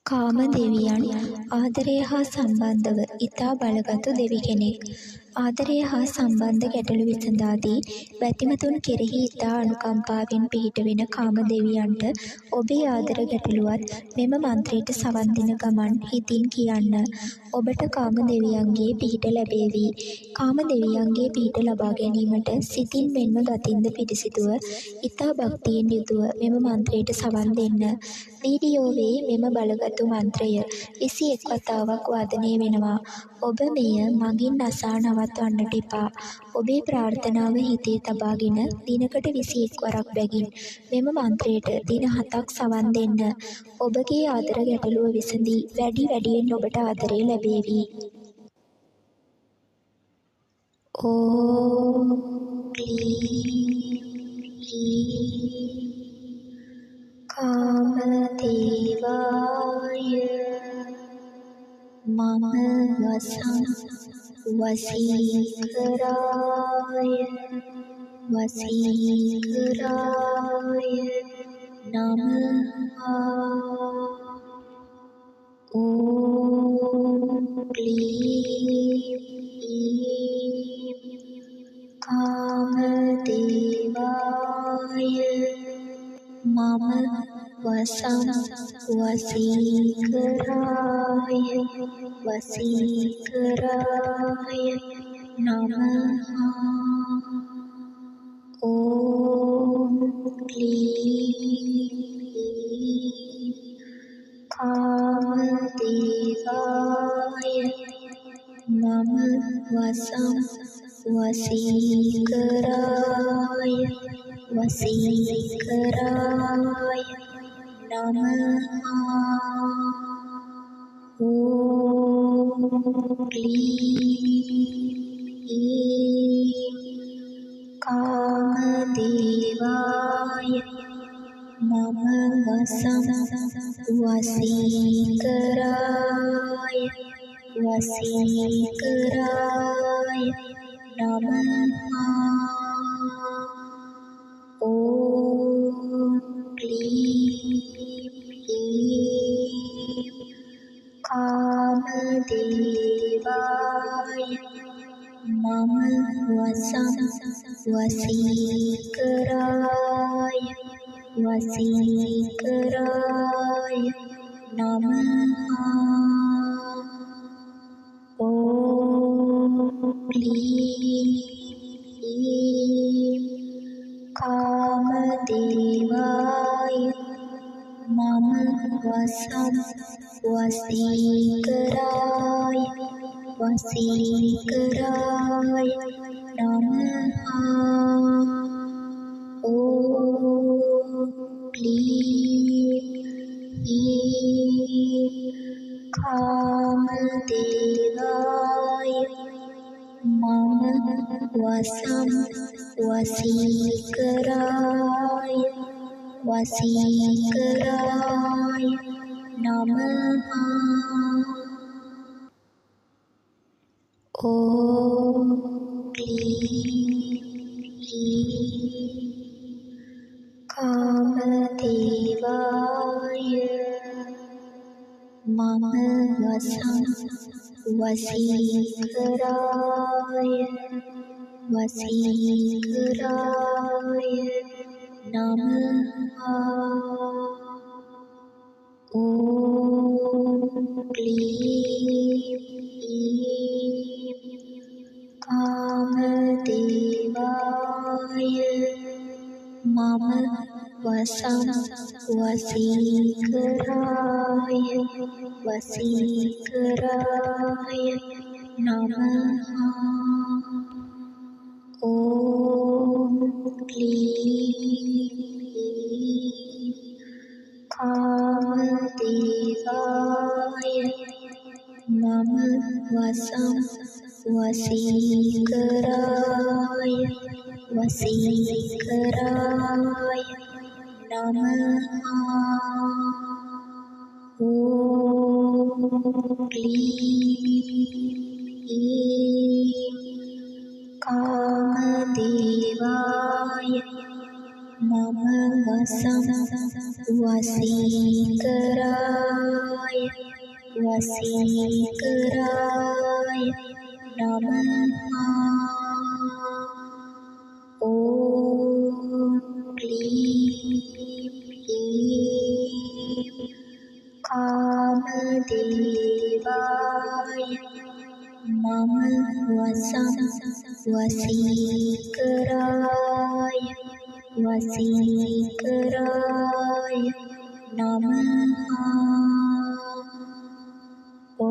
කාමදෙවියන් ආදරය හා සම්බන්ධව ඉතා බලගතු දෙවි කෙනෙක්. ආදරය හා සම්බන්ධ ගැටලු විසඳාදී බැතිමතුන් කෙරෙහි ඉතා අනුකම්පාවෙන් පිහිටවෙන කාමදෙවියන්ට ඔබේ ආදර ගැටලුවත් මෙම මන්ත්‍රයට සවන් දෙන ගමන් හිතින් කියන්න. ඔබට කාමදෙවියන්ගේ පිහිට ලැබේවි. කාමදෙවියන්ගේ පිහිට ලබා ගැනීමට සිතින් මෙන්ම ගතින්ද පිරිසිදුව ඉතා භක්තියෙන් යුතුව මෙම මන්ත්‍රයට සවන් දෙන්න. වීඩියෝවේ මෙම බලගත් මන්ත්‍රය 21 වතාවක් වාදනය වෙනවා. ඔබ මෙය මගින් අසා නවත්වන්නට එපා. ඔබේ ප්‍රාර්ථනාව හිතේ තබාගෙන දිනකට 21 වරක් බැගින් මෙම මන්ත්‍රයට දින 7ක් සවන් දෙන්න. ඔබගේ ආදර ගැටලුව විසඳී වැඩියෙන් ඔබට ආදරය ලැබේවි. ඕම් කාමදේවාය මම වසීකරාය නමः ඕම් කාමදේවාය මම වසීකරාය නමः ඕම් කාමදේවාය මම වසීකරාය නමः ඕම් කාමදේවාය මම වසීකරාය නමः ඕම් කාමදේවාය මම වසීකරාය නමः ඕම් කාමදේවාය මම වසීකරාය නමः ඕම් කාමදේවාය මම වසීකරාය නමः ඕම් කාමදේවාය මම වසීකරාය නමः ඕම් කාමදේවාය මම වසීකරාය නමः ඕම් කාමදේවාය මම වසීකරාය නමः ඕම් කාමදේවාය මම වසීකරාය वसीकराय वसीकराय नमः ॐ क्लीं ह्रीं कामदेवाय मम वसीकराय वसीकराय नमः ॐ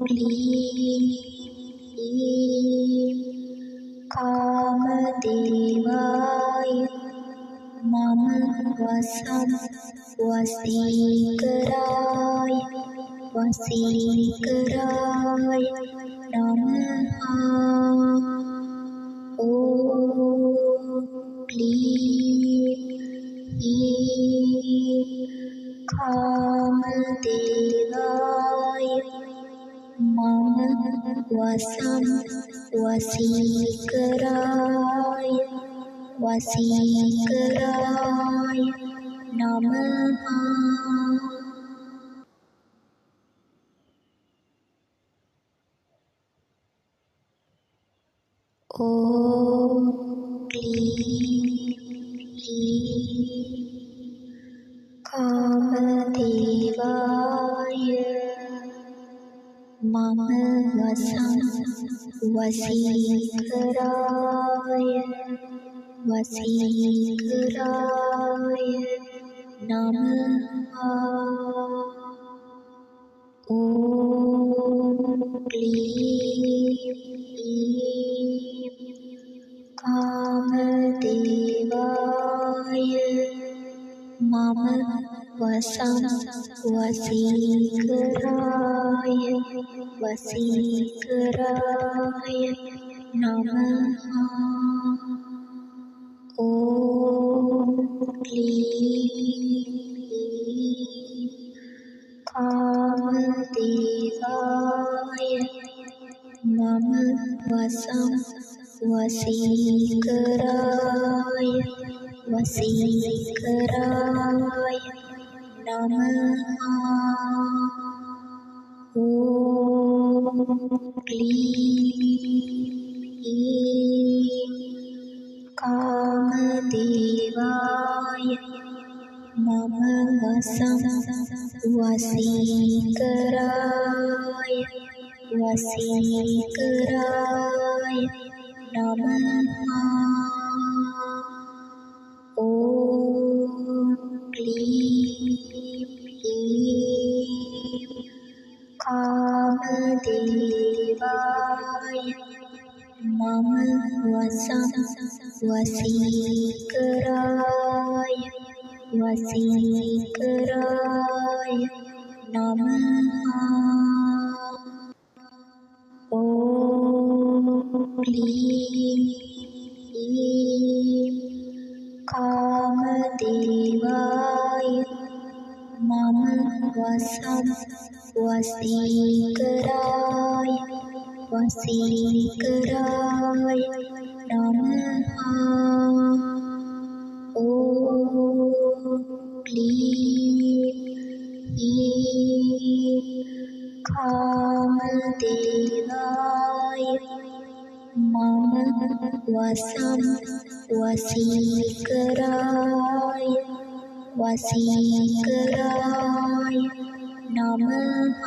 क्लीं ह्रीं कामदेवाय मम वसीकराय वसीकराय नमः ॐ क्लीं ह्रीं कामदेवाय मम वसीकराय वसीकराय नमः ॐ क्लीं ह्रीं कामदेवाय मम वसीकराय वसीकराय नमः ॐ क्लीं ह्रीं कामदेवाय मम वसीकराय वसीकराय नमः ॐ क्लीं ह्रीं कामदेवाय मम वसीकराय वसीकराय नमः ॐ क्लीं ह्रीं कामदेवाय मम वसीकराय वसीकराय नमः ॐ क्लीं ह्रीं कामदेवाय मम वसीकराय वसीकराय नमः ॐ क्लीं ह्रीं कामदेवाय मम वसीकराय वसीकराय नमः ॐ क्लीं ह्रीं कामदेवाय मम वसीकराय वसीकराय नमः